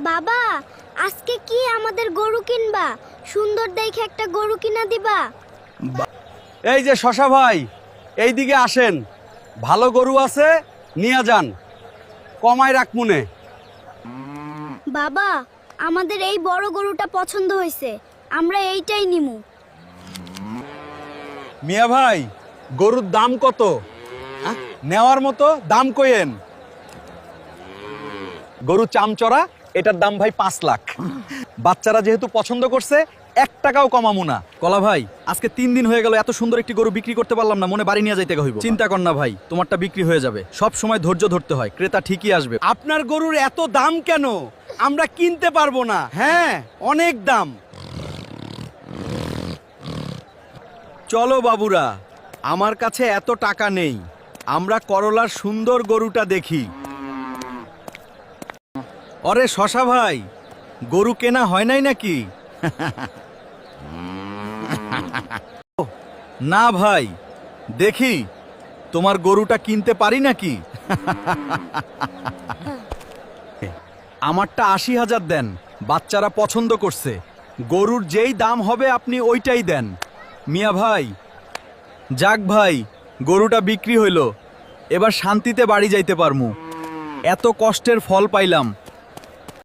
বাবা, আজকে কি আমাদের গরু কিনবা? সুন্দর দেখে একটা গরু কিনা দিবা। এই যে শশা ভাই, এইদিকে আসেন। ভালো গরু আছে, নিয়ে যান, কমায় রাখমুনে। বাবা, আমাদের এই বড় গরুটা পছন্দ হয়েছে, আমরা এইটাই নিমু। মিয়া ভাই, গরুর দাম কত? নেওয়ার মতো দাম কইেন। গরু চামচড়া, এটার দাম ভাই 5 লাখ। বাচ্চারা যেহেতু পছন্দ করছে, 1 টাকাও কমামু না। কলা ভাই, আজকে 3 দিন হয়ে গেল, এত সুন্দর একটি গরু বিক্রি করতে পারলাম না, মনে বাড়ি নিয়ে যাইতে হইব। চিন্তা কর না ভাই, তোমারটা বিক্রি হয়ে যাবে। সব সময় ধৈর্য ধরতে হয়, ক্রেতা ঠিকই আসবে। আপনার গরুর এত দাম কেন? আমরা কিনতে পারবো না। হ্যাঁ, অনেক দাম। চলো বাবুরা, আমার কাছে এত টাকা নেই, আমরা করলার সুন্দর গরুটা দেখি। অরে শশা ভাই, গরু কেনা হয় নাই নাকি? না ভাই, দেখি তোমার গরুটা কিনতে পারি নাকি। আমারটা 80,000 দেন, বাচ্চারা পছন্দ করছে। গরুর যেই দাম হবে আপনি ওইটাই দেন। মিয়া ভাই, যাক ভাই, গরুটা বিক্রি হইল, এবার শান্তিতে বাড়ি যাইতে পারমু। এত কষ্টের ফল পাইলাম,